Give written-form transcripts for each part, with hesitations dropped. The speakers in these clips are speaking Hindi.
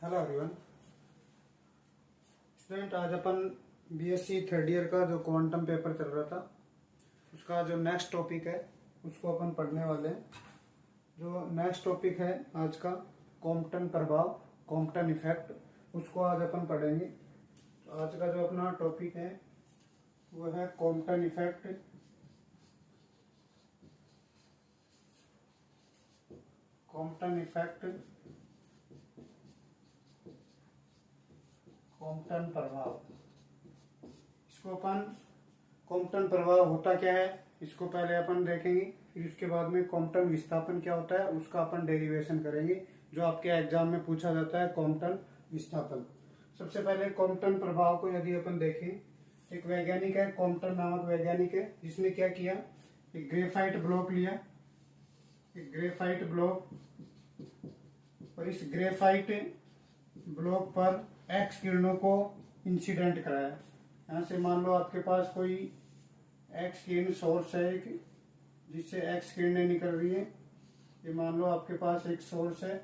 Hello everyone. स्टूडेंट, आज अपन बीएससी थर्ड ईयर का जो क्वांटम पेपर चल रहा था उसका जो नेक्स्ट टॉपिक है उसको अपन पढ़ने वाले हैं। जो नेक्स्ट टॉपिक है आज का कॉम्पटन प्रभाव, कॉम्पटन इफेक्ट, उसको आज अपन पढ़ेंगे। तो आज का जो अपना टॉपिक है वो है Compton effect. Compton effect, Compton प्रभाव। इसको अपन कॉम्पटन प्रभाव होता क्या है इसको पहले अपन देखेंगे, फिर उसके बाद में कॉम्पटन विस्थापन क्या होता है उसका अपन डेरिवेशन करेंगे, जो आपके एग्जाम में पूछा जाता है कॉम्पटन विस्थापन। सबसे पहले कॉम्पटन प्रभाव को यदि अपन देखें, एक वैज्ञानिक है, कॉम्पटन नामक वैज्ञानिक है, जिसने क्या किया, एक ग्रेफाइट ब्लॉक लिया, एक ग्रेफाइट ब्लॉक, और इस ग्रेफाइट ब्लॉक पर एक्स किरणों को इंसिडेंट कराया। यहाँ से मान लो आपके पास कोई एक्स किरण सोर्स है एक, जिससे एक्स किरणें निकल रही है। ये मान लो आपके पास एक सोर्स है,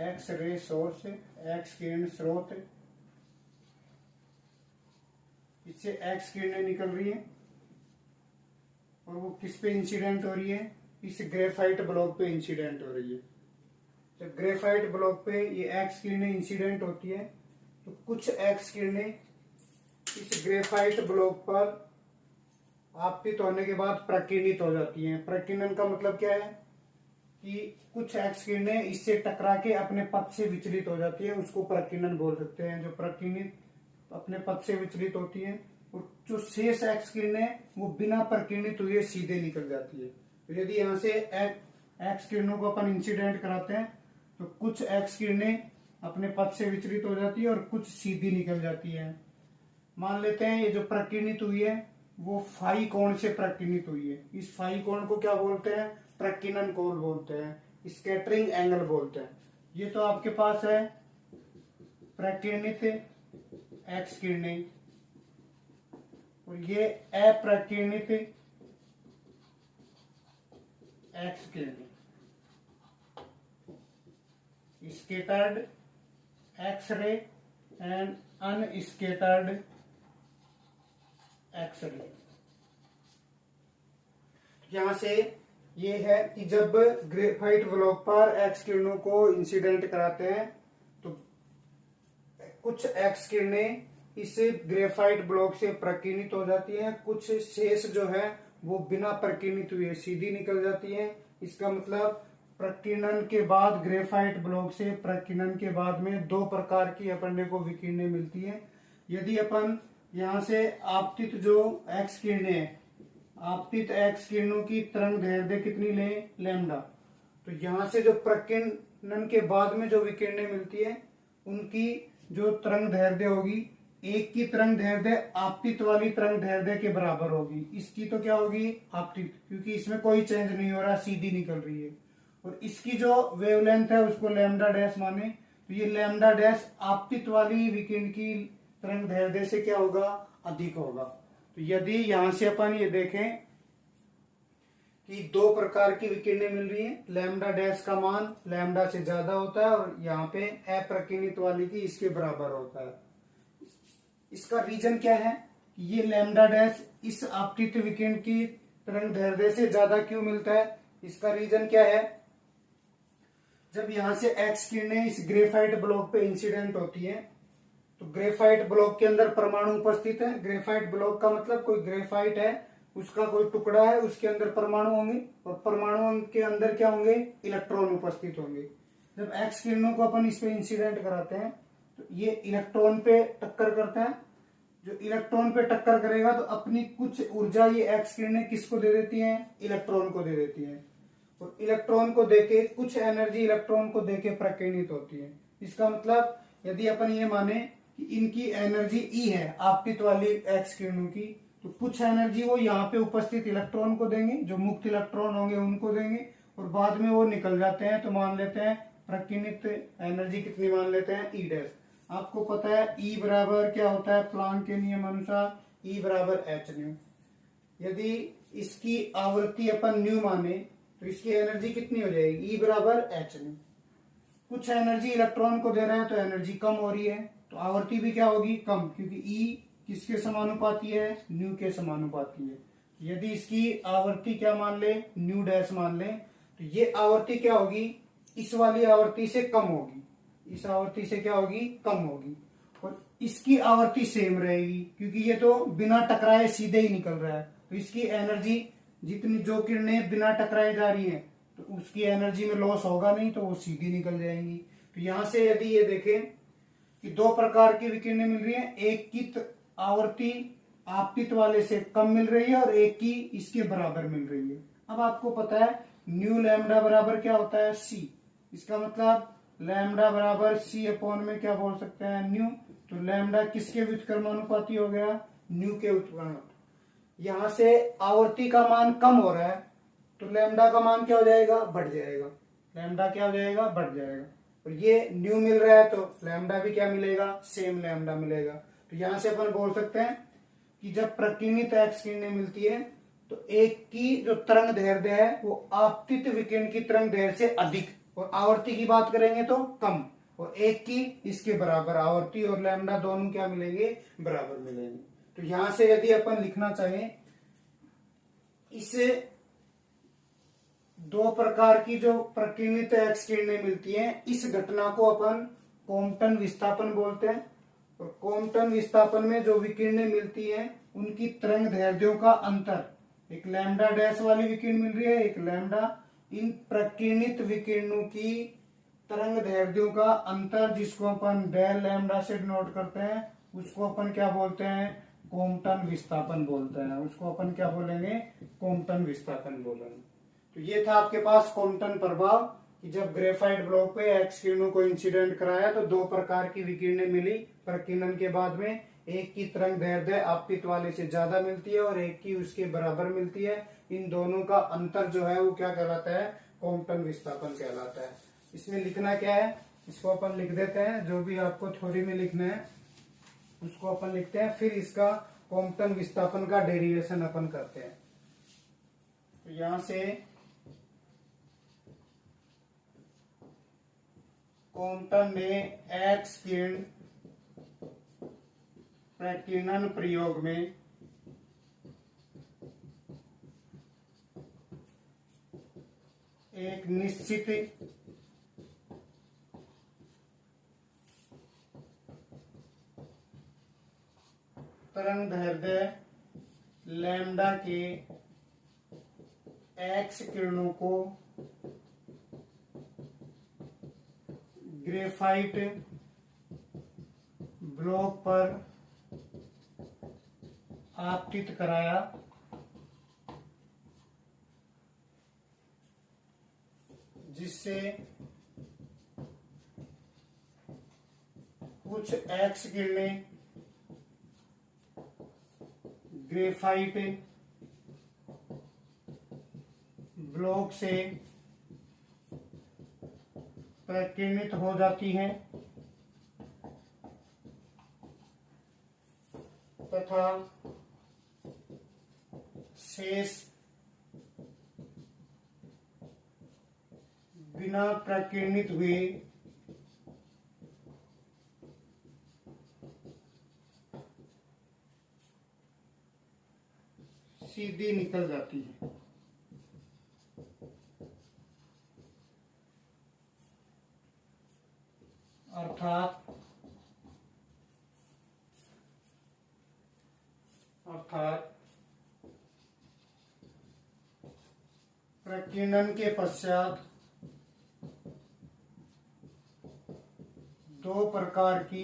एक्स रे सोर्स, एक्स किरण स्रोत, इससे एक्स किरणें निकल रही है और वो किस पे इंसिडेंट हो रही है, इस ग्रेफाइट ब्लॉक पे इंसिडेंट हो रही है। जब ग्रेफाइट ब्लॉक पे ये एक्स किरणें इंसिडेंट होती है तो कुछ एक्स किरणें इस ग्रेफाइट ब्लॉक पर आपतित होने के बाद प्रकीर्णित हो जाती हैं। प्रकीर्णन का मतलब क्या है कि कुछ एक्स किरणें इससे टकरा के अपने पथ से विचलित हो जाती है, उसको प्रकीर्णन बोल सकते हैं। जो प्रकीर्णित अपने पथ से विचलित होती है, और जो शेष एक्स किरणें वो बिना प्रकीर्णित हुए सीधे निकल जाती है। तो यदि यहाँ से एक्स किरणों को अपन इंसिडेंट कराते हैं तो कुछ एक्स किरणें अपने पथ से विचलित हो जाती है और कुछ सीधी निकल जाती है। मान लेते हैं ये जो प्रकीर्णित हुई है वो फाई कोण से प्रकीर्णित हुई है। इस फाई कोण को क्या बोलते हैं, प्रकीर्णन कोण बोलते हैं, स्कैटरिंग एंगल बोलते हैं। ये तो आपके पास है प्रकीर्णित एक्स किरणें, और ये अप्रकीर्णित एक्स किरणें, scattered X ray and unscattered X ray. यहां से ये है कि जब ग्रेफाइट ब्लॉक पर एक्स किरणों को इंसिडेंट कराते हैं तो कुछ एक्स किरणें इस ग्रेफाइट ब्लॉक से प्रकीर्णित हो जाती हैं, कुछ शेष जो है वो बिना प्रकीर्णित हुए सीधी निकल जाती हैं। इसका मतलब प्रकीर्णन के बाद, ग्रेफाइट ब्लॉक से प्रकीर्णन के बाद में दो प्रकार की अपन को विकिरणें मिलती हैं। यदि अपन यहाँ से आपतित जो एक्स किरणें हैं, आपतित एक्स किरणों की तरंग दैर्ध्य कितनी लें, लैम्डा, तो यहाँ से जो प्रकीर्णन के बाद में जो विकिरणें मिलती है उनकी जो तरंग दैर्ध्य होगी, एक की तरंग दैर्ध्य आपतित वाली तरंग दैर्ध्य के बराबर होगी। इसकी तो क्या होगी, आपतित, क्योंकि इसमें कोई चेंज नहीं हो रहा, सीधी निकल रही है। और इसकी जो वेवलेंथ है उसको लैम्डा डैश माने, तो ये लैम्डा डैश आपतित वाली विकिरण की तरंग दैर्ध्य से क्या होगा, अधिक होगा। तो यदि यहां से अपन ये देखें कि दो प्रकार की विकिरणें मिल रही हैं, लैम्डा डैश का मान लैम्डा से ज्यादा होता है और यहाँ पे अप्रकीर्णित वाली की इसके बराबर होता है। इसका रीजन क्या है कि ये लैम्डा डैश इस आपतित विकिरण की तरंग दैर्ध्य से ज्यादा क्यों मिलता है। इसका रीजन क्या है, जब यहां से एक्स किरणें इस ग्रेफाइट ब्लॉक पे इंसिडेंट होती हैं तो ग्रेफाइट ब्लॉक के अंदर परमाणु उपस्थित है। ग्रेफाइट ब्लॉक का मतलब कोई ग्रेफाइट है, उसका कोई टुकड़ा है, उसके अंदर परमाणु होंगे और परमाणुओं के अंदर क्या होंगे, इलेक्ट्रॉन उपस्थित होंगे। जब एक्स किरणों को अपन इस पे इंसिडेंट कराते हैं तो ये इलेक्ट्रॉन पे टक्कर करता है। जो इलेक्ट्रॉन पे टक्कर करेगा तो अपनी कुछ ऊर्जा ये एक्स किरणें किसको दे देती हैं, इलेक्ट्रॉन को दे देती हैं, और इलेक्ट्रॉन को देके कुछ एनर्जी इलेक्ट्रॉन को देके प्रकीर्णित होती है। इसका मतलब यदि अपन ये माने कि इनकी एनर्जी ई है आपतित वाली एक्स किरणों की, तो कुछ एनर्जी वो यहाँ पे उपस्थित इलेक्ट्रॉन को देंगे, जो मुक्त इलेक्ट्रॉन होंगे उनको देंगे, और बाद में वो निकल जाते हैं। तो मान लेते हैं प्रकीर्णित एनर्जी कितनी मान लेते हैं, ई डैश। आपको पता है ई बराबर क्या होता है, प्लांक के नियम अनुसार ई बराबर एच न्यू। यदि इसकी आवृत्ति अपन न्यू माने तो इसकी एनर्जी कितनी हो जाएगी, ई बराबर एच न्यू। कुछ एनर्जी इलेक्ट्रॉन को दे रहा है तो एनर्जी कम हो रही है, तो आवर्ती भी क्या होगी, कम, क्योंकि ई किसके समानुपाती है, न्यू के समानुपाती है। यदि इसकी आवर्ती क्या मान ले, न्यू डैश मान ले, तो ये आवर्ती क्या होगी, इस वाली आवर्ती से कम होगी, इस आवर्ती से क्या होगी, कम होगी, और इसकी आवर्ती सेम रहेगी, क्योंकि ये तो बिना टकराए सीधे ही निकल रहा है, तो इसकी एनर्जी जितनी, जो किरणें बिना टकराए जा रही हैं, तो उसकी एनर्जी में लॉस होगा नहीं, तो वो सीधी निकल जाएंगी। तो यहां से यदि ये देखें कि दो प्रकार की विकिरणें मिल रही हैं, एक की आवर्ती आपतित वाले से कम मिल रही है और एक की इसके बराबर मिल रही है। अब आपको पता है न्यू लैम्डा बराबर क्या होता है, सी, इसका मतलब लैम्डा बराबर सी अपॉन में क्या बोल सकते हैं, न्यू, तो लैम्डा किसके व्युत्क्रमानुपाती हो गया, न्यू के व्युत्क्रमानुपाती। यहां से आवर्ती का मान कम हो रहा है, तो लैम्डा का मान क्या हो जाएगा, बढ़ जाएगा, लैम्डा क्या हो जाएगा, बढ़ जाएगा, और ये न्यू मिल रहा है तो लैम्डा भी क्या मिलेगा, सेम लैम्डा मिलेगा। तो यहां से अपन बोल सकते हैं कि जब प्रकीर्णित एक्स किरणें मिलती है तो एक की जो तरंग दैर्ध्य है वो आपतित विकिरण की तरंग दैर्ध्य से अधिक, और आवर्ती की बात करेंगे तो कम, और एक की इसके बराबर, आवर्ती और लैम्डा दोनों क्या मिलेंगे, बराबर मिलेंगे। तो यहां से यदि अपन लिखना चाहें इस दो प्रकार की जो प्रकीर्णित एक्स किरणें मिलती हैं, इस घटना को अपन कॉम्पटन विस्थापन बोलते हैं, और कॉम्पटन विस्थापन में जो विकिरणें मिलती हैं उनकी तरंग दैर्ध्यों का अंतर, एक लैम्डा डैश वाली विकिरण मिल रही है, एक लैम्डा, इन प्रकीर्णित विकिरणों की तरंग दैर्ध्यों का अंतर, जिसको अपन डेल लैम्डा से डिनोट करते हैं, उसको अपन क्या बोलते हैं, कॉम्पटन विस्थापन बोलते हैं, उसको अपन क्या बोलेंगे, कॉम्पटन विस्थापन बोलेंगे। तो ये था आपके पास कॉम्पटन प्रभाव, कि जब ग्रेफाइट ब्लॉक पे एक्स किरणों को इंसिडेंट कराया तो दो प्रकार की विकिरणें मिली प्रकीर्णन के बाद में, एक की तरंग दैर्ध्य आपतित वाले से ज्यादा मिलती है और एक की उसके बराबर मिलती है, इन दोनों का अंतर जो है वो क्या कहलाता है, कॉम्पटन विस्थापन कहलाता है। इसमें लिखना क्या है, इसको अपन लिख देते हैं, जो भी आपको थ्योरी में लिखना है उसको अपन लिखते हैं, फिर इसका कॉम्पटन विस्थापन का डेरिवेशन अपन करते हैं। तो यहां से कॉम्पटन ने एक्स किरण प्रकीर्णन प्रयोग में एक निश्चित तरंग दैर्ध्य लैम्डा के एक्स किरणों को ग्रेफाइट ब्लॉक पर आपतित कराया, जिससे कुछ एक्स किरणें ग्रेफाइट ब्लॉक से प्रकीर्णित हो जाती हैं तथा शेष बिना प्रकीर्णित हुए सीधी निकल जाती है। अर्थात प्रकीर्णन के पश्चात दो प्रकार की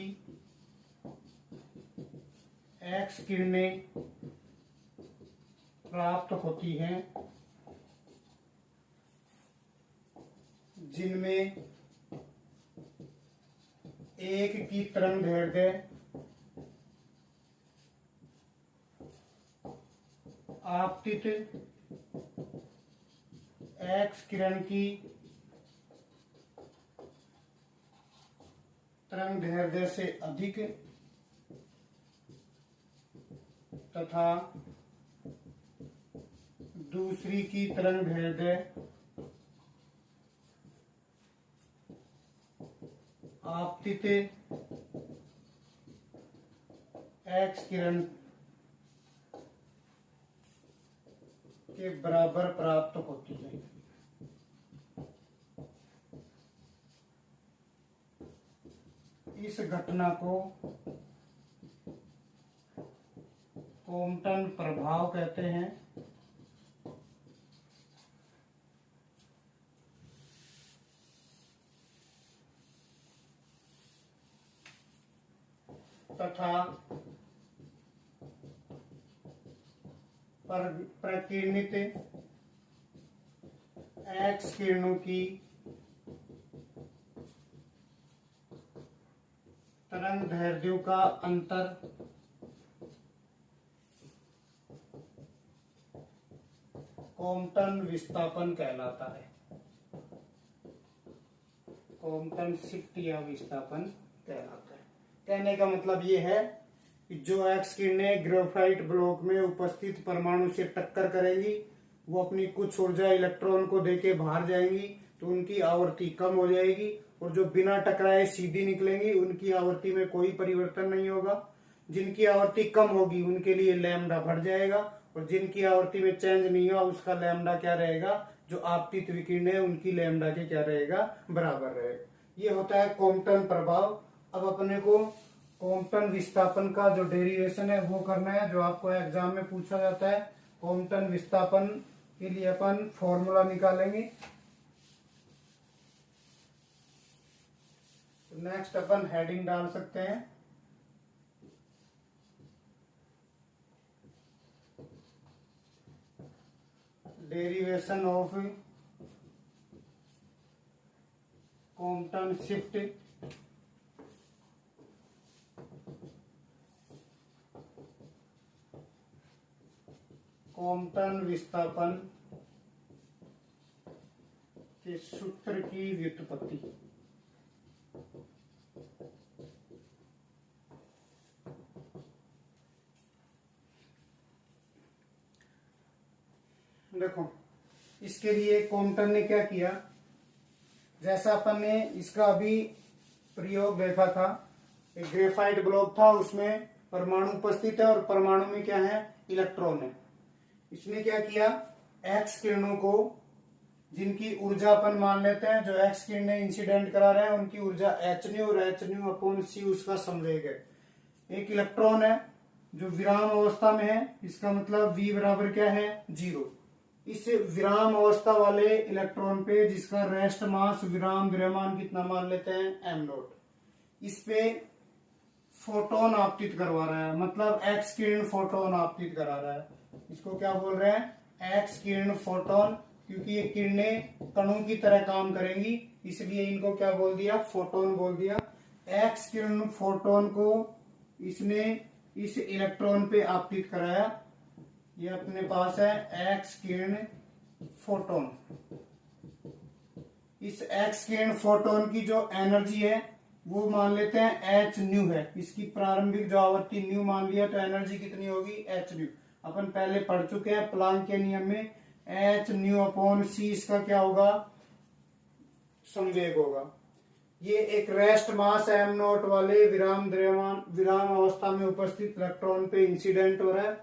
एक्स किरणें प्राप्त होती हैं, जिनमें एक की तरंग दैर्ध्य आपतित एक्स किरण की तरंग दैर्ध्य से अधिक तथा दूसरी की तरंग दैर्ध्य आपतित एक्स किरण के बराबर प्राप्त होती है। इस घटना को कॉम्पटन प्रभाव कहते हैं। तथा प्रकीर्णित एक्स किरणों की तरंग दैर्ध्यों का अंतर कॉम्पटन विस्थापन कहलाता है। कॉम्पटन शिफ्ट या विस्थापन कहलाता है। कहने का मतलब ये है कि जो एक्स किरणें ग्रेफाइट ब्लॉक में उपस्थित परमाणु से टक्कर करेंगी, वो अपनी कुछ ऊर्जा इलेक्ट्रॉन को देके बाहर जाएंगी, तो उनकी आवृत्ति कम हो जाएगी, और जो बिना टकराए सीधी निकलेंगी उनकी आवृत्ति में कोई परिवर्तन नहीं होगा। जिनकी आवृत्ति कम होगी उनके लिए लैम्डा बढ़ जाएगा, और जिनकी आवृत्ति में चेंज नहीं हुआ उसका लैम्डा क्या रहेगा, जो आपतित विकिरण है उनकी लैम्डा के क्या रहेगा, बराबर रहेगा। ये होता है कॉम्पटन प्रभाव। अब अपने को कॉम्पटन विस्थापन का जो डेरिवेशन है वो करना है, जो आपको एग्जाम में पूछा जाता है। कॉम्पटन विस्थापन के लिए अपन फॉर्मूला निकालेंगे। नेक्स्ट अपन हेडिंग डाल सकते हैं, derivation of Compton shift Compton विस्थापन के सूत्र की व्युत्पत्ति। देखो, इसके लिए कॉम्पटन ने क्या किया, जैसा अपन ने इसका अभी प्रयोग देखा था, एक ग्रेफाइट ब्लॉक था, उसमें परमाणु उपस्थित है और परमाणु में क्या है, इलेक्ट्रॉन है। इसने क्या किया, एक्स किरणों को, जिनकी ऊर्जा अपन मान लेते हैं, जो एक्स किरणें इंसिडेंट करा रहे हैं उनकी ऊर्जा एच न्यू और एच न्यू अपॉन सी उसका संवेग है। एक इलेक्ट्रॉन है जो विराम अवस्था में है, इसका मतलब V बराबर क्या है, 0। इस विराम अवस्था वाले इलेक्ट्रॉन पे, जिसका रेस्ट मास विराम द्रव्यमान कितना मान लेते हैं, m नॉट, इस पे फोटोन आपतित करवा रहा है, मतलब एक्स किरण फोटोन आपतित करा रहा है। इसको क्या बोल रहे हैं, एक्स किरण फोटोन, क्योंकि ये किरणें कणों की तरह काम करेंगी, इसलिए इनको क्या बोल दिया, फोटोन बोल दिया। एक्स किरण फोटोन को इसने इस इलेक्ट्रॉन पे आपतित कराया। ये अपने पास है एक्स किरण फोटोन। इस एक्स किरण फोटोन की जो एनर्जी है वो मान लेते हैं एच न्यू है। इसकी प्रारंभिक जो आवृत्ति न्यू मान लिया, तो एनर्जी कितनी होगी, एच न्यू। अपन पहले पढ़ चुके हैं प्लांक के नियम में, एच न्यू अपॉन सी इसका क्या होगा, संवेग होगा। ये एक रेस्ट मास एम नॉट वाले विराम द्रव्यमान, विराम अवस्था में उपस्थित इलेक्ट्रॉन पे इंसिडेंट हो रहा है।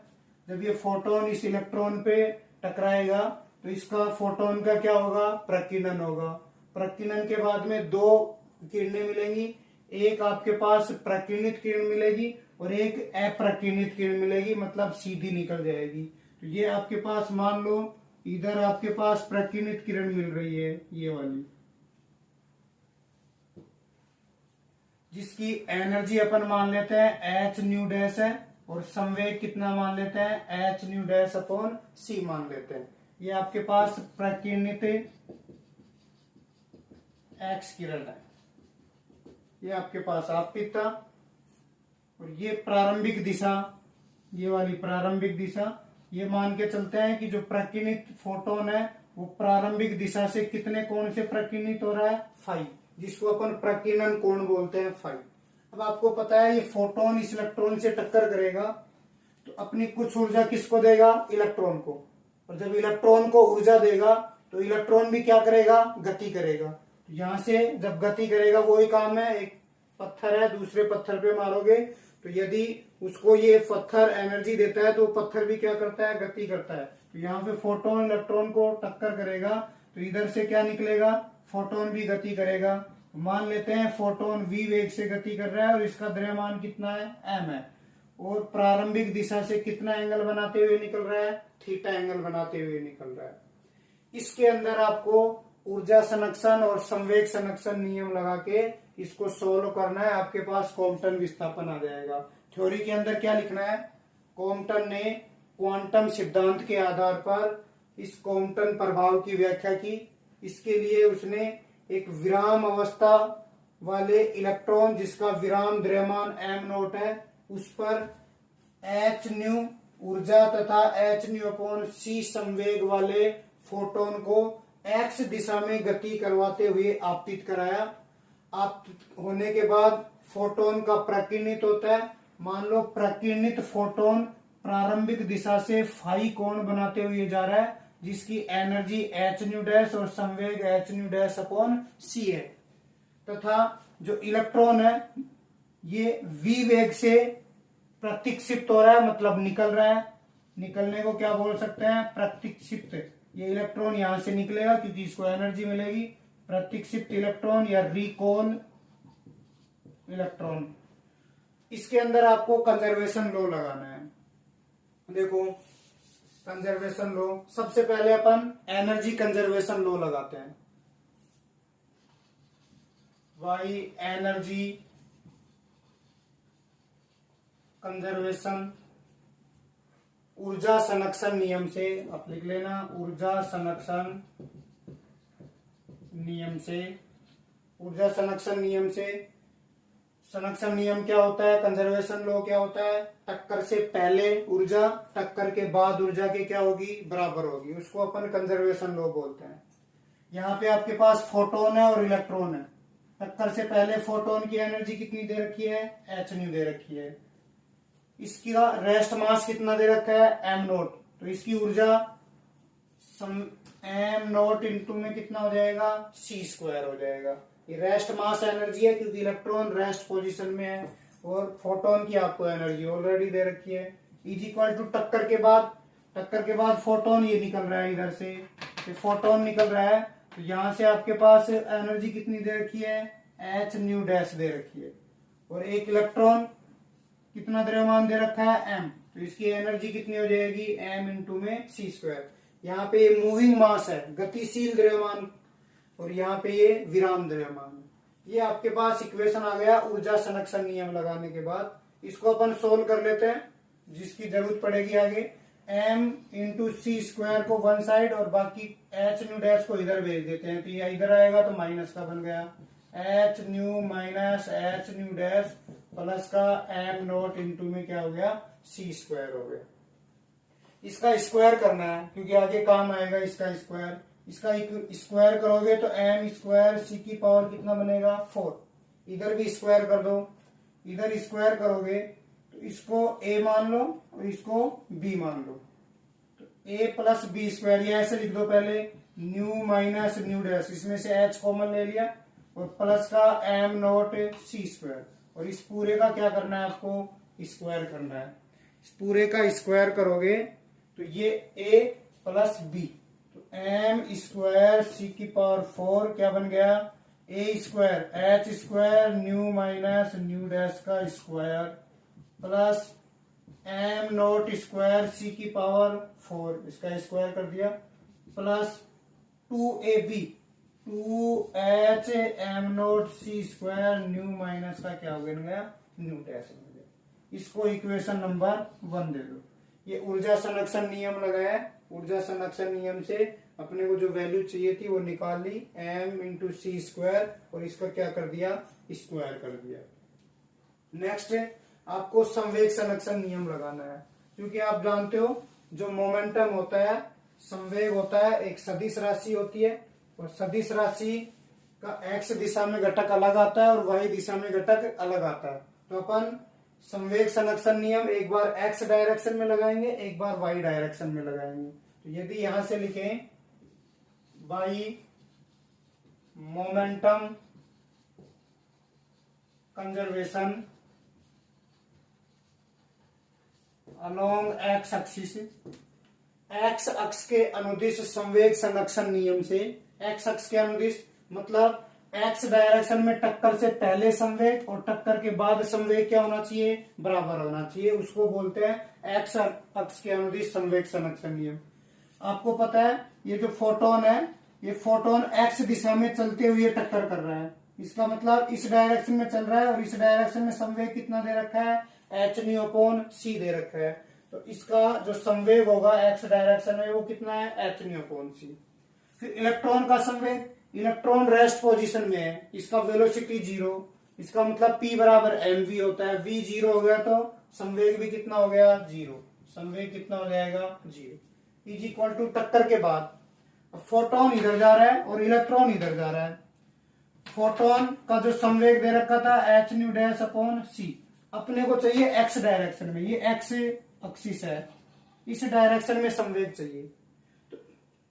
जब ये फोटोन इस इलेक्ट्रॉन पे टकराएगा तो इसका फोटोन का क्या होगा, प्रकीर्णन होगा। प्रकीर्णन के बाद में दो किरणें मिलेंगी, एक आपके पास प्रकीर्णित किरण मिलेगी और एक अप्रकीर्णित किरण मिलेगी, मतलब सीधी निकल जाएगी। तो ये आपके पास मान लो इधर आपके पास प्रकीर्णित किरण मिल रही है, ये वाली, जिसकी एनर्जी अपन मान लेते हैं एच न्यू डैश है, और संवेग कितना मान लेते हैं, एच न्यू डैश अपॉन सी मान लेते हैं। ये आपके पास प्रकीर्णित एक्स किरण है, ये आपके पास आपतित था। और ये प्रारंभिक दिशा, ये वाली प्रारंभिक दिशा, ये मान के चलते हैं कि जो प्रकीर्णित फोटोन है वो प्रारंभिक दिशा से कितने कोण से प्रकीर्णित हो रहा है, फाई, जिसको अपन प्रकीर्णन कोण बोलते हैं, फाई। अब आपको पता है ये फोटोन इस इलेक्ट्रॉन से टक्कर करेगा तो अपनी कुछ ऊर्जा किसको देगा, इलेक्ट्रॉन को। और जब इलेक्ट्रॉन को ऊर्जा देगा तो इलेक्ट्रॉन भी क्या करेगा, गति करेगा। तो यहां से जब गति करेगा वही काम है, एक पत्थर है दूसरे पत्थर पे मारोगे तो यदि उसको ये पत्थर एनर्जी देता है तो पत्थर भी क्या करता है, गति करता है। तो यहाँ पे फोटोन इलेक्ट्रॉन को टक्कर करेगा तो इधर से क्या निकलेगा, फोटोन भी गति करेगा। मान लेते हैं फोटोन v वेग से गति कर रहा है और इसका द्रव्यमान कितना है, m है, और प्रारंभिक दिशा से कितना एंगल बनाते हुए निकल रहा है, थीटा एंगल बनाते हुए निकल रहा है। इसके अंदर आपको ऊर्जा संरक्षण और संवेग संरक्षण नियम लगा के इसको सोल्व करना है, आपके पास कॉम्पटन विस्थापन आ जाएगा। थ्योरी के अंदर क्या लिखना है, कॉम्पटन ने क्वांटम सिद्धांत के आधार पर इस कॉम्पटन प्रभाव की व्याख्या की। इसके लिए उसने एक विराम अवस्था वाले इलेक्ट्रॉन जिसका विराम द्रव्यमान m नॉट है उस पर h न्यू ऊर्जा तथा h न्यू अपॉन c संवेग वाले फोटोन को x दिशा में गति करवाते हुए आपतित कराया। आपतित होने के बाद फोटोन का प्रकीर्णित होता है। मान लो प्रकीर्णित फोटोन प्रारंभिक दिशा से फाई कोण बनाते हुए जा रहा है जिसकी एनर्जी h न्यू डैश और संवेग h new dash upon c है, तथा जो इलेक्ट्रॉन है ये v वेग से प्रत्यक्षिप्त हो रहा है, मतलब निकल रहा है। निकलने को क्या बोल सकते हैं, प्रत्यक्षिप्त। ये इलेक्ट्रॉन यहां से निकलेगा क्योंकि इसको एनर्जी मिलेगी। प्रत्यक्षिप्त इलेक्ट्रॉन या रिकॉल इलेक्ट्रॉन। इसके अंदर आपको कंजर्वेशन लॉ लगाना है। देखो कंजर्वेशन लॉ, सबसे पहले अपन एनर्जी कंजर्वेशन लॉ लगाते हैं। वाई एनर्जी कंजर्वेशन ऊर्जा संरक्षण नियम से, आप लिख लेना ऊर्जा संरक्षण नियम से। ऊर्जा संरक्षण नियम से, संरक्षण नियम क्या होता है, कंजर्वेशन लॉ क्या होता है, टक्कर से पहले ऊर्जा टक्कर के बाद ऊर्जा के क्या होगी, बराबर होगी, उसको अपन कंजर्वेशन लॉ बोलते हैं। यहाँ पे आपके पास फोटोन है और इलेक्ट्रॉन है। टक्कर से पहले फोटोन की एनर्जी कितनी दे रखी है, h न्यू दे रखी है। इसका रेस्ट मास कितना दे रखा है, m नोट। तो इसकी ऊर्जा m नोट इंटू में कितना हो जाएगा, c स्क्वायर हो जाएगा। ये रेस्ट मास एनर्जी है क्योंकि इलेक्ट्रॉन रेस्ट पोजीशन में है, और फोटोन की आपको एनर्जी ऑलरेडी दे रखी है। इज इक्वल टू टक्कर के बाद फोटोन ये निकल रहा है, इधर से ये फोटोन निकल रहा है, तो यहां से आपके पास एनर्जी कितनी दे रखी है, h न्यू डैश दे रखी है। और एक इलेक्ट्रॉन कितना द्रव्यमान दे रखा है, m, तो इसकी एनर्जी कितनी हो जाएगी, m इंटू में c स्क्वायर। यहाँ पे मूविंग मास है, गतिशील द्रव्यमान, और यहाँ पे ये विराम द्रव्यमान। ये आपके पास इक्वेशन आ गया ऊर्जा संरक्षण नियम लगाने के बाद। इसको अपन सोल्व कर लेते हैं, जिसकी जरूरत पड़ेगी आगे। m इंटू सी स्क्वायर को वन साइड और बाकी h न्यू डैश को इधर भेज देते हैं, तो ये इधर आएगा तो माइनस का बन गया, h new minus h new dash plus का m नोट इंटू में क्या हो गया, c स्क्वायर हो गया। इसका स्क्वायर करना है क्योंकि आगे काम आएगा इसका स्क्वायर। इसका स्क्वायर करोगे तो m स्क्वायर c की पावर कितना बनेगा, 4। इधर भी स्क्वायर कर दो, इधर स्क्वायर करोगे तो इसको a मान लो और इसको b मान लो, तो a प्लस बी स्क्वायर, ये ऐसे लिख दो पहले, न्यू माइनस न्यू डैश, इसमें से h कॉमन ले लिया, और प्लस का m नोट c स्क्वायर, और इस पूरे का क्या करना है, आपको स्क्वायर करना है। इस पूरे का स्क्वायर करोगे तो ये a प्लस बी, तो m स्क्वायर c की पावर 4 क्या बन गया, a square h square nu minus nu dash का square plus m nought square c की पावर 4, इसका स्क्वायर कर दिया, plus 2ab 2h m nought c square nu minus का क्या बन गया, न्यू डैश बन गया। इसको इक्वेशन नंबर 1 दे दो। ये ऊर्जा संरक्षण नियम लगाया। ऊर्जा संरक्षण नियम से अपने को जो वैल्यू चाहिए थी वो निकाल ली, m इंटू सी स्क्वायर, और इसका क्या कर दिया, स्क्वायर कर दिया। नेक्स्ट आपको संवेग संरक्षण नियम लगाना है, क्योंकि आप जानते हो जो मोमेंटम होता है, संवेग होता है, एक सदिश राशि होती है, और सदिश राशि का x दिशा में घटक अलग आता है और y दिशा में घटक अलग आता है। तो अपन संवेग संरक्षण नियम एक बार x डायरेक्शन में लगाएंगे, एक बार y डायरेक्शन में लगाएंगे। तो यदि यहां से लिखें y momentum conservation along x axis, x अक्ष के अनुदिश संवेग संरक्षण नियम से, एक्स अक्ष के अनुदिश मतलब एक्स डायरेक्शन में टक्कर से पहले संवेग और टक्कर के बाद संवेग क्या होना चाहिए, बराबर होना चाहिए, उसको बोलते हैं एक्स अक्ष के अनुदिश संवेग संरक्षण नियम। आपको पता है ये जो फोटोन है, ये फोटोन एक्स दिशा में चलते हुए टक्कर कर रहा है, इसका मतलब इस डायरेक्शन में चल रहा है और इस डायरेक्शन में संवेग कितना दे रखा है, एच न्यू अपॉन सी दे रखा है। तो इसका जो संवेग होगा एक्स डायरेक्शन में वो कितना है, एच न्यू अपॉन सी। फिर इलेक्ट्रॉन का संवेग, इलेक्ट्रॉन रेस्ट पोजीशन में है, इसका वेलोसिटी 0, इसका मतलब P बराबर mv होता है, v 0 हो गया तो संवेग भी कितना हो गया, 0, संवेग कितना हो जाएगा, 0 इज इक्वल टू टक्कर के बाद फोटोन इधर जा रहा है और इलेक्ट्रॉन इधर जा रहा है, फोटोन का जो संवेग दे रखा था एच न्यू डैश अपॉन सी, अपने को चाहिए एक्स डायरेक्शन में, ये एक्स एक्सिस है, इस डायरेक्शन में संवेग चाहिए, तो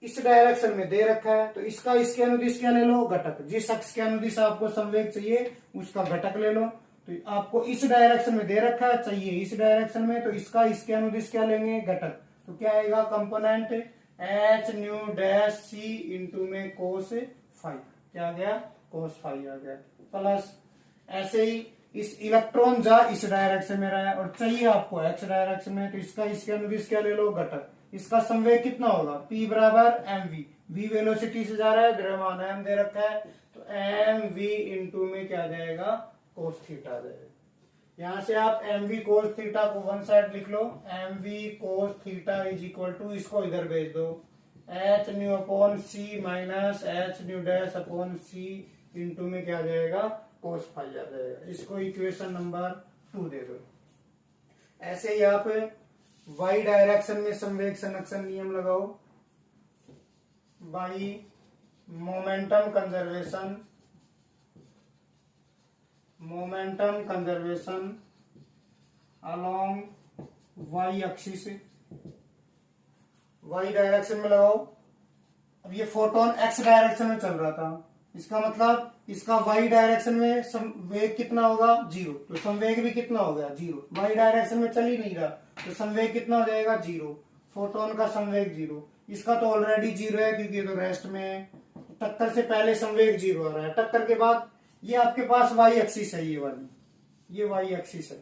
इस डायरेक्शन में दे रखा है, तो इसका इसके अनुदिश क्या ले लो, घटक, जिस अक्ष के अनुदिश आपको संवेग चाहिए उसका घटक ले लो। तो आपको इस डायरेक्शन में दे रखा है, चाहिए इस डायरेक्शन में, तो इसका इसके अनुदिश क्या लेंगे, घटक, तो क्या आएगा कंपोनेंट एच न्यू डैश सी इंटू में कोस फाइव, क्या आ गया, कोस फाइव आ गया, प्लस ऐसे ही इस इलेक्ट्रॉन जा इस डायरेक्शन में रहा है और चाहिए आपको एक्स डायरेक्शन में, तो इसका इसके अनुदिश क्या ले लो, घटक, इसका संवेग कितना होगा, P बराबर mv, v वेलोसिटी से जा रहा है, द्रव्यमान m दे रखा है, तो mv इंटू में क्या आ जाएगा, कोस थीटा आ जाएगा। यहां से आप mv कोस थीटा को वन साइड लिख लो, mv cos theta is equal to, इसको इधर भेज दो, H nu upon C minus H nu dash upon सी इंटू में क्या आ जाएगा, कोस फाइव आ जाएगा, इसको इक्वेशन नंबर 2 दे दो। ऐसे ही आप y डायरेक्शन में संवेग संरक्षण नियम लगाओ, by momentum conservation along y axis, y direction में लगाओ। अब ये फोटोन x डायरेक्शन में चल रहा था, इसका मतलब इसका y डायरेक्शन में संवेग कितना होगा, 0, तो संवेग भी कितना हो गया, 0, y डायरेक्शन में चल ही नहीं रहा तो संवेग कितना हो जाएगा, 0, फोटोन का संवेग 0, इसका तो ऑलरेडी 0 है क्योंकि ये तो रेस्ट में है, टक्कर से पहले संवेग 0 आ रहा है, टक्कर के बाद ये आपके पास y एक्सिस है, ये वाली, ये y एक्सिस है,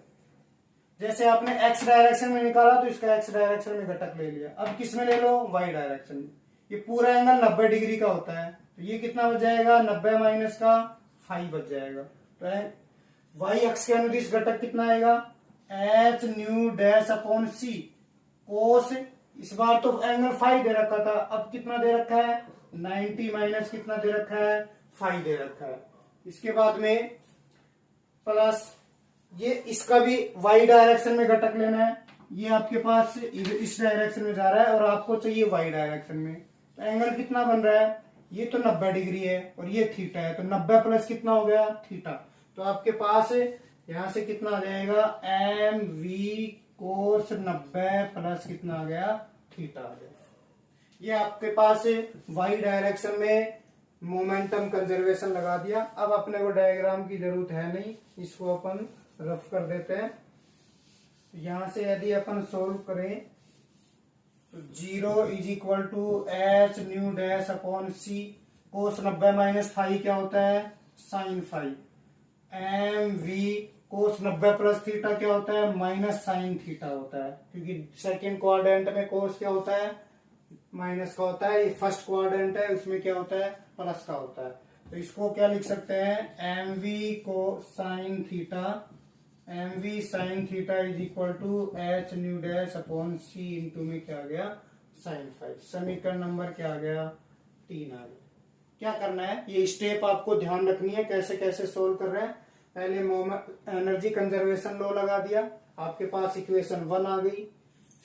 जैसे आपने x डायरेक्शन में निकाला तो इसका x डायरेक्शन में घटक ले लिया, अब किस में ले लो, y डायरेक्शन में, ये पूरा एंगल 90 डिग्री का होता है, तो ये कितना बच जाएगा, 90 माइनस का 5 बच जाएगा, तो y अक्ष के अनुदिश घटक कितना आएगा, एच न्यू डैश अपॉन सी कोस, इस बार तो एंगल 5 दे रखा था, अब कितना दे रखा है, 90 माइनस कितना दे रखा है, 5 दे रखा है, इसके बाद में प्लस ये इसका भी y डायरेक्शन में घटक लेना है, ये आपके पास इस डायरेक्शन में जा रहा है और आपको चाहिए y डायरेक्शन में, तो एंगल कितना बन रहा है, ये तो 90 डिग्री है और ये थीटा है, तो 90 प्लस कितना हो गया, थीटा, तो आपके पास यहां से कितना आ जाएगा, एम वी कोस 90 प्लस कितना आ गया, थीटा आ गया। ये आपके पास y डायरेक्शन में मोमेंटम कंजर्वेशन लगा दिया। अब अपने को डायग्राम की जरूरत है नहीं, इसको अपन रफ कर देते हैं। यहां से यदि अपन सोल्व करें तो 0 is equal to h nu dash upon C, cos 90 minus 5 क्या होता है, sine 5, m v cos 90 plus theta क्या होता है, माइनस साइन थीटा होता है, क्योंकि सेकेंड क्वाड्रेंट में कोस क्या होता है, माइनस का होता है, ये फर्स्ट क्वाड्रेंट है उसमें क्या होता है, प्लस का होता है, तो इसको क्या लिख सकते हैं, एम वी को sine theta, m v sine theta is equal to h nu dash upon C into में क्या आ गया, साइन 5, समीकरण नंबर क्या आ गया, 3 आ गया। क्या करना है, ये स्टेप आपको ध्यान रखनी है, कैसे कैसे सोल्व कर रहे हैं। पहले एनर्जी कंजर्वेशन लॉ लगा दिया, आपके पास इक्वेशन 1 आ गई,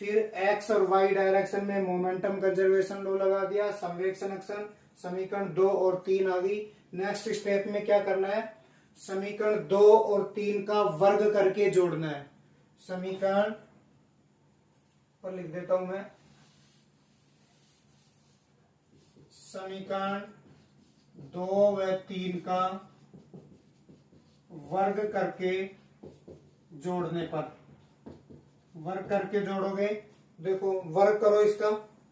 फिर एक्स और वाई डायरेक्शन में मोमेंटम कंजर्वेशन लॉ लगा दिया, संवेग संरक्षण, समीकरण 2 और 3 आ गई। नेक्स्ट स्टेप में क्या करना है, समीकरण 2 और 3 का वर्ग करके जोड़ना है, समीकरण पर लिख देता हूं मैं, समीकरण 2 व 3 का वर्ग करके जोड़ने पर, वर्ग करके जोड़ोगे, देखो वर्ग करो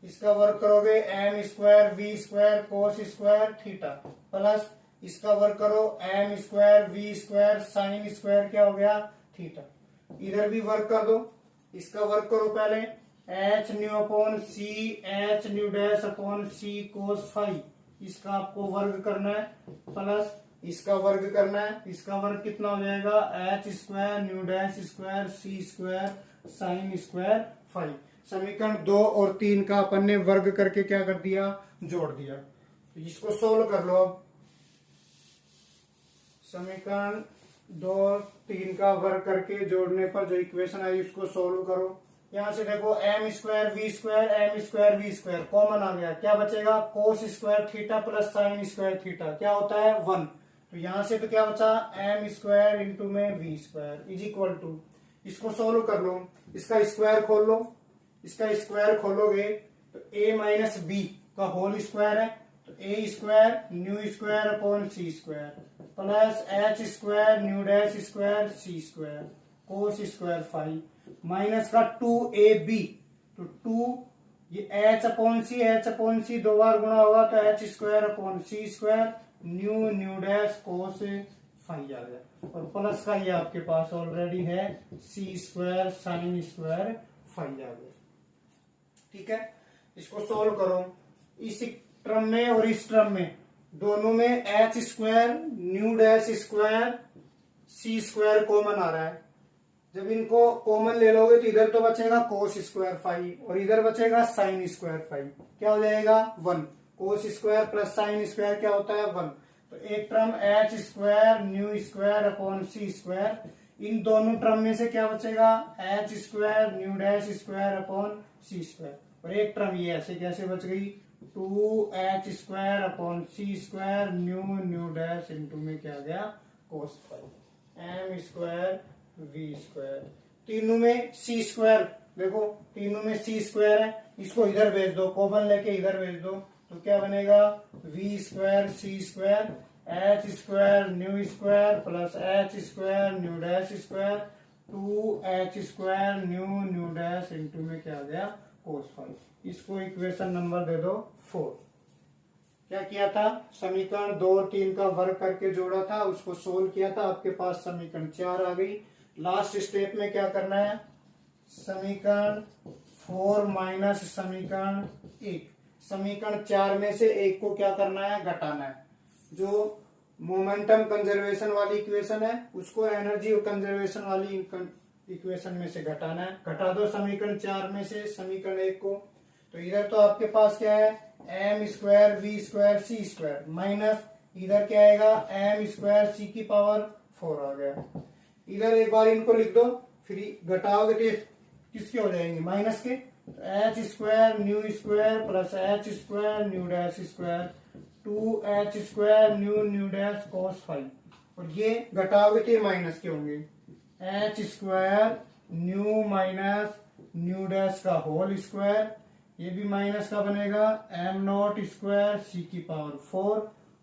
इसका वर्ग करोगे m square we square cos square theta, plus इसका वर्ग करो m square we square sine square क्या हो गया थीटा। इधर भी वर्ग कर दो, इसका वर्ग करो पहले H nu upon C H nu dash upon सी कोस फाइव, इसका आपको वर्ग करना है, प्लस इसका वर्ग करना है, इसका वर्ग कितना हो जाएगा H square nu dash square सी स्क्वायर साइन स्क्वायर फाइव। समीकरण 2 और 3 का अपन ने वर्ग करके क्या कर दिया जोड़ दिया। तो इसको सोल्व कर लो अब। समीकरण 2 3 का वर्ग करके जोड़ने पर जो इक्वेशन आई उसको सोल्व करो। यहां से देखो M square we square common आ गया, क्या बचेगा cos square theta plus sine square theta क्या होता है 1। तो यहां से तो क्या बचा एम स्क्वायर इंटू में v square is equal to, इसको सोल्व कर लो, इसका स्क्वायर खोल लो, इसका स्क्वायर खोलोगे तो a माइनस बी का होल स्क्वायर है, तो A square nu square upon C square plus H square nu dash square C square cos square phi minus का 2ab, तो 2 ये एच अपॉन सी 2 बार गुणा होगा तो एच स्क्वायर अपॉन सी square nu dash cos phi आ गया, और प्लस का ये आपके पास ऑलरेडी है C square sine square phi आ गया। ठीक है, इसको सोल्व करो, इस टर्म में और इस टर्म में दोनों में H square nu dash square सी स्क्वायर कॉमन आ रहा है, जब इनको कॉमन ले लोगे तो इधर तो बचेगा कोस स्क्वायर फाइव और इधर बचेगा साइन स्क्वायर फाइव, क्या हो जाएगा 1, cos square plus sine square क्या होता है 1। तो एक term H square nu square upon सी स्क्वायर, इन दोनों टर्म में से क्या बचेगा H square nu dash square upon सी स्क्वायर, और एक टर्म ये ऐसे कैसे बच गई 2h स्क्वायर अपॉन सी स्क्वायर न्यू डैश इंटू में क्या आ गया cos phi M square we square. तीनों में सी स्क्वायर, देखो तीनों में सी स्क्वायर है, इसको इधर भेज दो, कॉमन लेके इधर भेज दो, तो क्या बनेगा वी स्क्वायर सी square h square nu square plus H square nu dash square 2h square nu dash into में क्या आ गया कोस फाइव। इसको इक्वेशन नंबर दे दो 4। क्या किया था समीकरण 2 और 3 का वर्ग करके जोड़ा था, उसको सोल्व किया था, आपके पास समीकरण 4 आ गई। लास्ट स्टेप में क्या करना है समीकरण 4 माइनस समीकरण 1, समीकरण 4 में से एक को क्या करना है घटाना है। जो मोमेंटम कंजर्वेशन वाली इक्वेशन है उसको एनर्जी कंजर्वेशन वाली इक्वेशन में से घटाना है। घटा दो समीकरण 4 में से समीकरण 1 को, तो इधर तो आपके पास क्या है m square we square C square minus इधर क्या आएगा एम स्क्वायर सी की पावर 4 आ गया। इधर एक बार इनको लिख दो, फिर घटाओगे तो किसके हो जाएंगे माइनस के, H square plus H square nu dash square 2h square nu dash cos five, और ये घटाओगे तो ये माइनस के होंगे H square nu minus nu dash का होल स्क्वायर, ये भी माइनस का बनेगा एम नॉट स्क्वायर सी की पावर 4,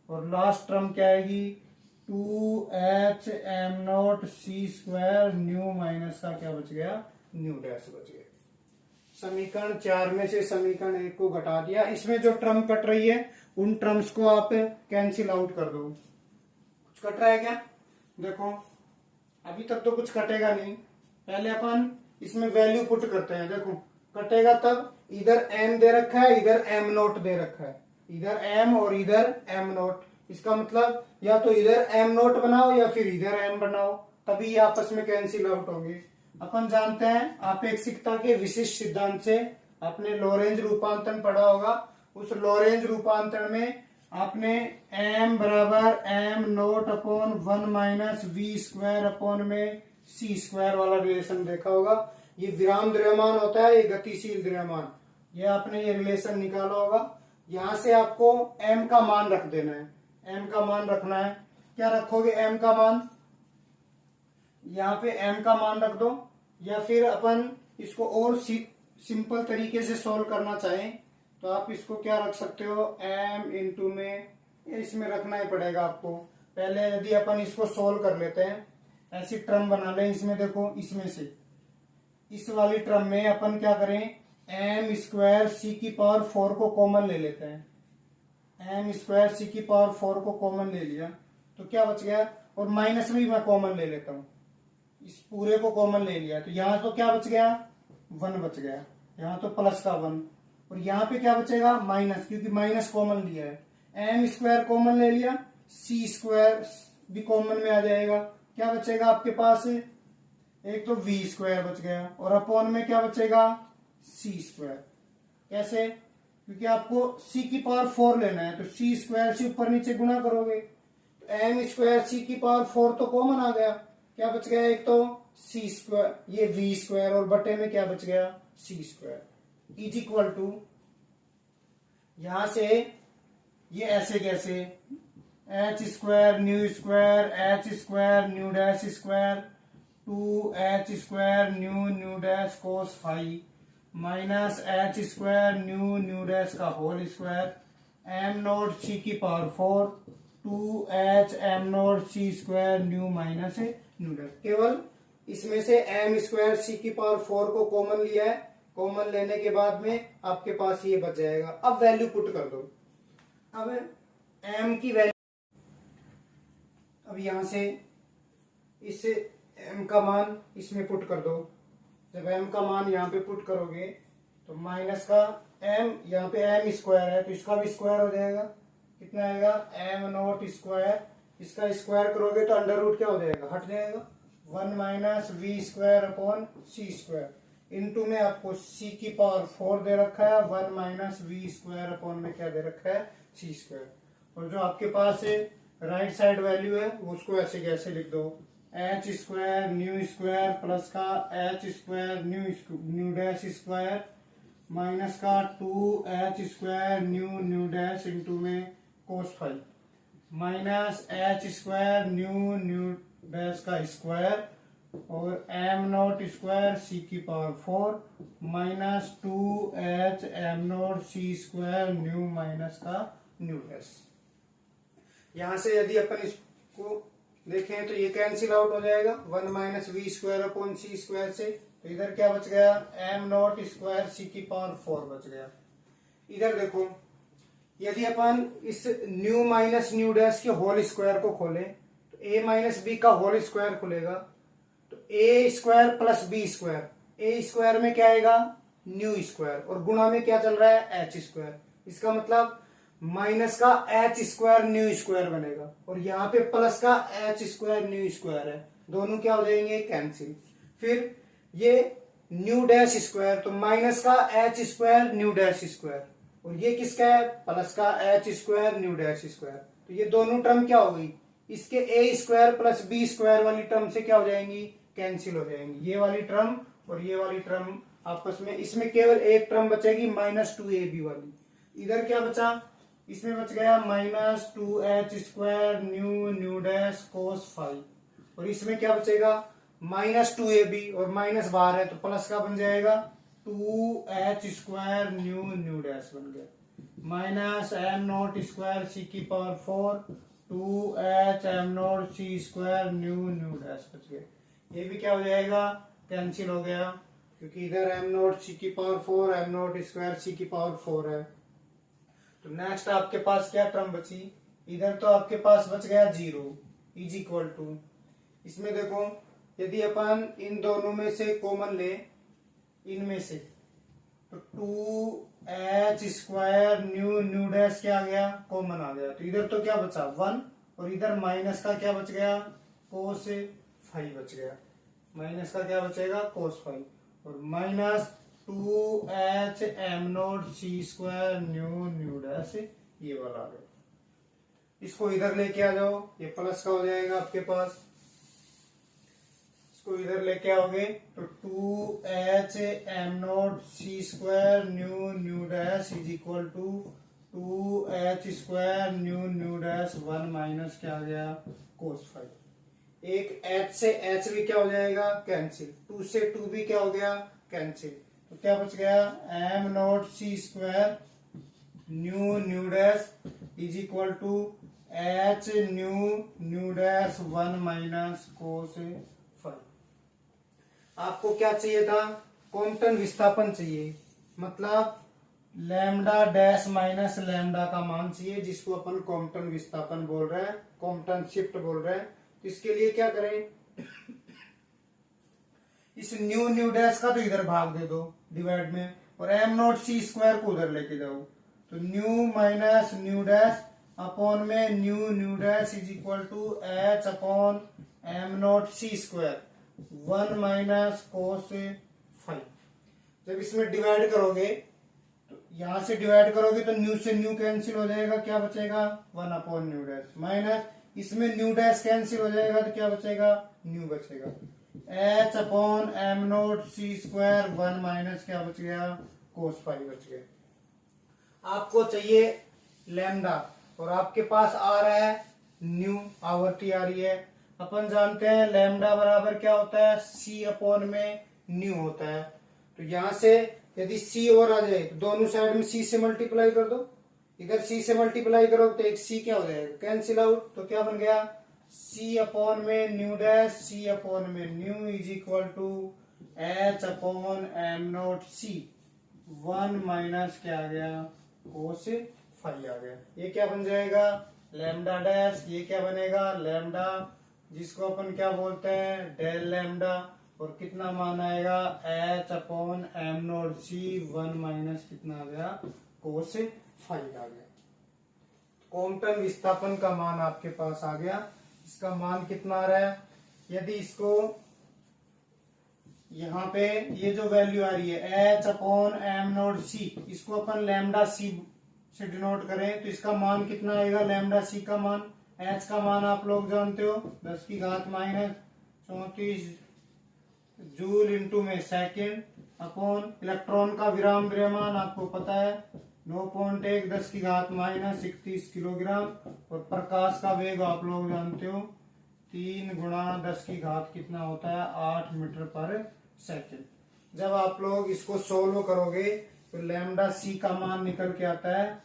और लास्ट टर्म क्या आएगी 2h am not C square nu minus का क्या बच गया न्यू डैश बच गया। समीकरण 4 में से समीकरण 1 को घटा दिया, इसमें जो टर्म कट रही है उन टर्म्स को आप कैंसिल आउट कर दो। कुछ कट रहा है क्या देखो, अभी तक तो कुछ कटेगा नहीं, पहले अपन इसमें वैल्यू पुट करते हैं। देखो कटेगा तब, इधर m दे रखा है इधर m नोट दे रखा है, इधर m और इधर m नोट, इसका मतलब या तो इधर m नोट बनाओ या फिर इधर m बनाओ, तभी ये आपस में कैंसिल आउट होंगे। अपन जानते हैं आपेक्षिकता के विशिष्ट सिद्धांत से आपने लोरेंज रूपांतरण पढ़ा होगा, उस लोरेंज रूपांतरण में आपने m बराबर m naught upon 1 minus v square upon में सी स्क्वायर वाला रिलेशन देखा होगा। ये विराम द्रव्यमान होता है, ये गतिशील द्रव्यमान, ये आपने ये रिलेशन निकाला होगा। यहां से आपको m का मान रख देना है, m का मान रखना है। क्या रखोगे m का मान, यहाँ पे m का मान रख दो, या फिर अपन इसको और सिंपल तरीके से सोल्व करना चाहें तो आप इसको क्या रख सकते हो m इंटू में ये इसमें रखना ही पड़ेगा आपको। पहले यदि अपन इसको सोल्व कर लेते हैं, ऐसी टर्म बना लें इसमें, देखो इसमें से इस वाली टर्म में अपन क्या करें, एम स्क्वायर सी की पावर 4 को कॉमन ले लेते हैं। एम स्क्वायर सी की पावर 4 को कॉमन ले लिया तो क्या बच गया, और माइनस में भी मैं कॉमन ले लेता हूं, इस पूरे को कॉमन ले लिया तो यहां तो क्या बच गया, 1 बच गया, यहां तो प्लस का 1, और यहां पे क्या बचेगा, माइनस, क्योंकि माइनस कॉमन लिया है। एम स्क्वायर कॉमन ले लिया, सी स्क्वायर भी कॉमन में आ जाएगा, क्या बचेगा आपके पास, एक तो वी स्क्वायर बच गया, और अपॉन में क्या बचेगा, सी स्क्वायर। कैसे, क्योंकि आपको सी की पावर 4 लेना है, तो सी स्क्वायर से ऊपर नीचे गुणा करोगे तो एम स्क्वायर सी की पावर 4 तो कॉमन आ गया, क्या बच गया, एक तो सी स्क्वायर, ये वी स्क्वायर, और बटे में क्या बच गया, C square is equal to, यहां से ये ऐसे कैसे, H square nu dash square 2h square nu dash cos phi minus H square nu dash का whole square M note C की power 4 2h M note C square nu minus nu dash. केवल इसमें से एम स्क्वायर सी की पावर 4 को कॉमन लिया है, कॉमन लेने के बाद में आपके पास ये बच जाएगा। अब वैल्यू पुट कर दो, अब एम की वैल्यू, अब यहां से इससे एम का मान इसमें पुट कर दो। जब एम का मान यहाँ पे पुट करोगे तो माइनस का एम, यहाँ पे एम स्क्वायर है तो इसका भी स्क्वायर हो जाएगा, कितना आएगा, एम नॉट स्क्वायर, इसका स्क्वायर करोगे तो अंडर रूट क्या हो जाएगा, हट जाएगा, 1 माइनस वी स्क्वायर अपॉन सी स्क्वायर इनटू में आपको सी की पावर 4 दे रखा है, 1 माइनस वी स्क्वायर अपॉन में क्या दे रखा है, सी स्क्वायर। और जो आपके पास है राइट साइड वैल्यू है वो उसको ऐसे कैसे लिख दो, एच स्क्वायर प्लस का H square nu dash square minus का 2h square nu dash into में cos phi minus H square nu dash का स्क्वायर और एम नॉट स्क्वायर सी की power 4 minus 2h am not C square nu minus का न्यू डैश। यहां से यदि अपन इसको देखें तो ये कैंसिल आउट हो जाएगा, 1 माइनस वी स्क्वायर अपॉन सी स्क्वायर से, तो इधर क्या बच गया, एम नॉट स्क्वायर सी की पावर 4 बच गया। इधर देखो, यदि अपन इस न्यू माइनस न्यू डैश के होल स्क्वायर को खोलें तो ए माइनस बी का होल स्क्वायर खुलेगा, तो A square plus B square, A square में क्या आएगा, न्यू स्क्वायर, और गुणा में क्या चल रहा है, एच स्क्वायर, इसका मतलब माइनस का एच स्क्वायर न्यू स्क्वायर बनेगा, और यहाँ पे प्लस का एच स्क्वायर न्यू स्क्वायर है, दोनों क्या हो जाएंगे, कैंसिल। फिर ये न्यू डैश स्क्वायर, तो माइनस का H square nu dash square, और ये किसका है, प्लस का H square nu dash square, तो ये दोनों टर्म क्या हो गई, इसके ए स्क्वायर प्लस बी स्क्वायर वाली टर्म से क्या हो जाएंगी, कैंसिल हो जाएंगी, ये वाली टर्म और ये वाली टर्म आपस में, इसमें केवल एक टर्म बचेगी माइनस 2ab वाली। इधर क्या बचा, इसमें बच गया minus 2h square nu dash cos five, और इसमें क्या बचेगा, माइनस 2ab, और माइनस बाहर है तो प्लस का बन जाएगा 2h स्क्वायर न्यू डैश बन गया, माइनस एम नॉट स्क्वायर सी की power 4 2h am not C square nu dash बच गया। ये भी क्या हो जाएगा, कैंसिल हो गया, क्योंकि इधर एम नॉट सी की पावर 4 एम नॉट स्क्वायर सी की पावर 4 है। तो नेक्स्ट आपके पास क्या टर्म बची, इधर तो आपके पास बच गया 0 इज इक्वल टू, इसमें देखो यदि अपन इन दोनों में से कॉमन ले, इनमें से तो 2h स्क्वायर न्यू डैश क्या आ गया, कॉमन आ गया, तो इधर तो क्या बचा 1, और इधर माइनस का क्या बच गया, कोस 5 बच गया, माइनस का क्या बचेगा, कोस 5, और minus 2h am not C square nu dash ये वाला आ गया। इसको इधर लेके आ जाओ, ये प्लस का हो जाएगा आपके पास, इसको इधर लेके आओगे तो 2h am not C square nu dash is equal to 2h square nu dash 1 minus क्या आ गया, कोस 5, एक h से h भी क्या हो जाएगा, कैंसिल, 2 से 2 भी क्या हो गया, कैंसिल, तो क्या बच गया, m not C square nu dash is equal to h nu dash 1 minus cos phi. आपको क्या चाहिए था? कॉम्पटन विस्थापन चाहिए, मतलब लैम्डा डैश माइनस लैम्डा का मान चाहिए, जिसको अपन कॉम्पटन विस्थापन बोल रहे हैं, कॉम्पटन शिफ्ट बोल रहे हैं। तो इसके लिए क्या करें, इस न्यू डैश का तो इधर भाग दे दो डिवाइड में, और एम नॉट सी स्क्वायर को उधर लेके जाओ। तो nu minus nu dash upon में nu dash is equal to H upon M not C square 1 minus cos phi. जब इसमें डिवाइड करोगे तो यहां से डिवाइड करोगे तो न्यू से न्यू कैंसिल हो जाएगा, क्या बचेगा 1 अपॉन न्यू डैश, माइनस इसमें न्यू डैश कैंसिल हो जाएगा तो क्या बचेगा, न्यू बचेगा, H upon m note C square 1 minus क्या बच गया, कोस फाई बच गया। आपको चाहिए लैम्डा और आपके पास आ रहा है न्यू, आवर्ती आ रही है। अपन जानते हैं लैम्डा बराबर क्या होता है, सी अपॉन में न्यू होता है। तो यहां से यदि सी और आ जाए तो दोनों साइड में सी से मल्टीप्लाई कर दो, इधर सी से मल्टीप्लाई करो तो एक सी क्या हो जाएगा, कैंसिल आउट। तो क्या बन गया, सी अपॉन में न्यू डैश सी अपॉन में nu is equal to H upon m note c 1 minus क्या आ गया, कोस फाई आ गया। ये क्या बन जाएगा, लैम्डा डैश, ये क्या बनेगा लैम्डा, जिसको अपन क्या बोलते हैं डेल लैम्डा, और कितना मान आएगा H upon m note c 1 minus कितना आ गया, कोस फाई आ गया। कॉम्पटन विस्थापन का मान आपके पास आ गया। इसका मान कितना आ रहा है, यदि इसको यहाँ पे ये जो वैल्यू आ रही है एच अपॉन एम नोट सी, इसको अपन लैम्डा सी से डिनोट करें तो इसका मान कितना आएगा, लैम्डा सी का मान, एच का मान आप लोग जानते हो 10 की घात माइनस 34 जूल इंटू में सेकेंड अपॉन इलेक्ट्रॉन का विराम द्रव्यमान आपको पता है 9.1 10 की घात माइनस 31 किलोग्राम, और प्रकाश का वेग आप लोग जानते हो 3 गुणा 10 की घात कितना होता है 8 मीटर पर सेकेंड। जब आप लोग इसको सोल्व करोगे तो लैम्डा सी का मान निकल के आता है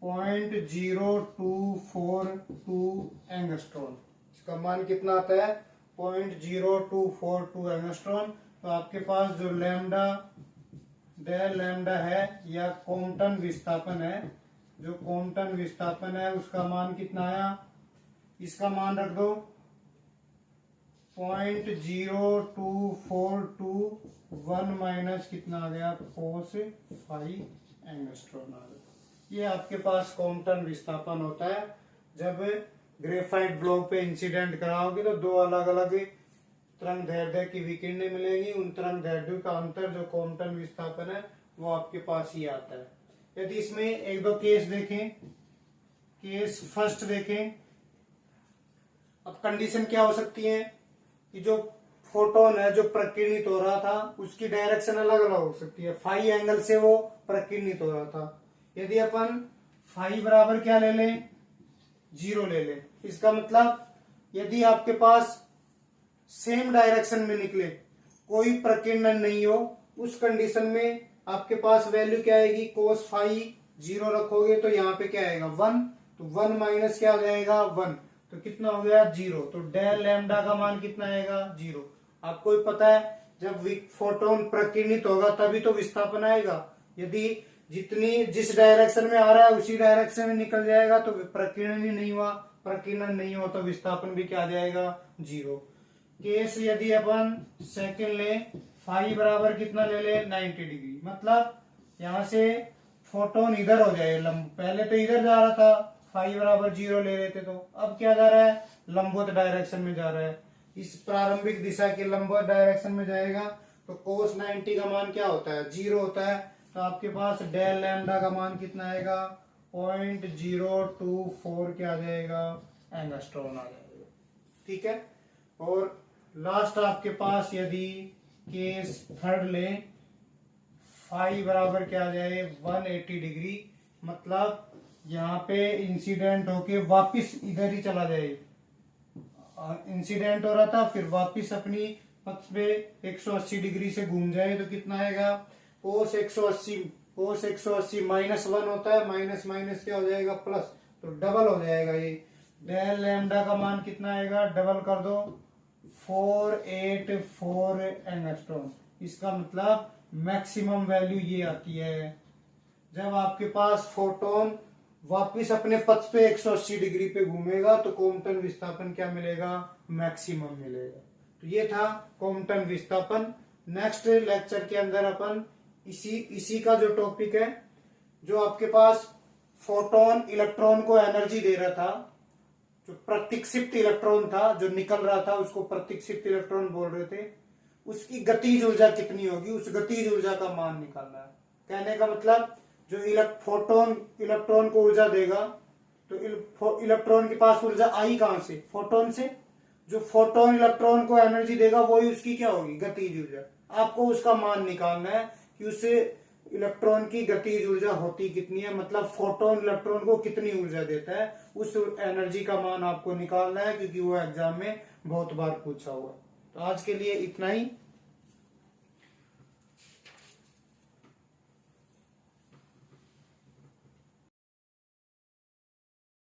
0.0242 एंगस्ट्रॉन। इसका मान कितना आता है 0.0242 एंगस्ट्रॉन। तो आपके पास जो लैम्डा डेल लैम्डा है या कॉम्पटन विस्थापन है, जो कॉम्पटन विस्थापन है उसका मान कितना आया, इसका मान रख दो 0.0242 माइनस कितना आ गया कोस फाई एंगस्ट्रॉन आ गया। ये आपके पास कॉम्पटन विस्थापन होता है। जब ग्रेफाइट ब्लॉक पे इंसिडेंट कराओगे तो दो अलग अलग तरंग दैर्ध्य की विकिरणें मिलेगी, उन तरंग दैर्ध्यों का अंतर जो कॉम्पटन विस्थापन है वो आपके पास ही आता है। यदि इसमें एक दो केस देखें, केस फर्स्ट देखें। अब कंडीशन क्या हो सकती है कि जो फोटोन है जो प्रकीर्णित हो रहा था उसकी डायरेक्शन अलग अलग हो सकती है, फाई एंगल से वो प्रकीर्णित हो रहा था। यदि अपन फाई बराबर क्या ले लें, 0 ले लें, इसका मतलब यदि आपके पास सेम डायरेक्शन में निकले, कोई प्रकीर्णन नहीं हो, उस कंडीशन में आपके पास वैल्यू क्या आएगी, कोस फाई 0 रखोगे तो यहाँ पे क्या आएगा 1, तो 1 माइनस क्या हो जाएगा 1, तो कितना हो गया 0। तो डेल लैम्डा का मान कितना आएगा 0। आपको भी पता है जब फोटोन प्रकीर्णित होगा तभी तो विस्थापन आएगा। यदि जितनी जिस डायरेक्शन में आ रहा है उसी डायरेक्शन में निकल जाएगा तो प्रकीर्णन ही नहीं हुआ, प्रकीर्णन नहीं हुआ तो विस्थापन भी क्या आ जाएगा 0। केस यदि अपन सेकंड ले, फाई बराबर कितना ले ले 90 डिग्री, मतलब यहां से फोटोन इधर हो जाए लंब, पहले तो इधर जा रहा था फाई बराबर 0 ले रहे थे, तो अब क्या जा रहा है लंबवत डायरेक्शन में जा रहा है, इस प्रारंभिक दिशा के लंबवत डायरेक्शन में जाएगा। तो कोस 90 का मान क्या होता है 0 होता है। तो आपके पास डेल लैम्डा का मान कितना आएगा 0.024 क्या आ जाएगा एंगस्ट्रॉन आ जाएगा। ठीक है। और लास्ट आपके पास यदि केस थर्ड ले, फाई बराबर क्या आ जाए 180 डिग्री, मतलब यहाँ पे इंसिडेंट होके वापिस इधर ही चला जाए, इंसिडेंट हो रहा था फिर वापिस अपनी पक्ष पे 180 डिग्री से घूम जाए तो कितना आएगा कोस 180 कोस 180 -1 होता है, माइनस माइनस क्या हो जाएगा प्लस, तो डबल हो जाएगा ये। डेल लैम्डा का मान कितना आएगा, डबल कर दो 484 एंगस्ट्रॉम। इसका मतलब मैक्सिमम वैल्यू ये आती है। जब आपके पास फोटोन वापस अपने पथ पे 180 डिग्री पे घूमेगा तो कॉम्पटन विस्थापन क्या मिलेगा, मैक्सिमम मिलेगा। तो ये था कॉम्पटन विस्थापन। नेक्स्ट लेक्चर के अंदर अपन इसी का जो टॉपिक है, जो आपके पास फोटोन इलेक्ट्रॉन को एनर्जी दे रहा था, जो प्रतिक्षिप्त इलेक्ट्रॉन था जो निकल रहा था उसको प्रतिक्षिप्त इलेक्ट्रॉन बोल रहे थे, उसकी गतिज ऊर्जा कितनी होगी, उस गतिज ऊर्जा का मान निकालना है। कहने का मतलब जो फोटोन इलेक्ट्रॉन को ऊर्जा देगा, तो इलेक्ट्रॉन के पास ऊर्जा आई कहां से, फोटोन से। जो फोटोन इलेक्ट्रॉन को एनर्जी देगा वही उसकी क्या होगी, गतिज ऊर्जा। आपको उसका मान निकालना है कि उससे इलेक्ट्रॉन की गतिज ऊर्जा होती कितनी है, मतलब फोटोन इलेक्ट्रॉन को कितनी ऊर्जा देता है, उस एनर्जी का मान आपको निकालना है, क्योंकि वो एग्जाम में बहुत बार पूछा हुआ है। तो आज के लिए इतना ही।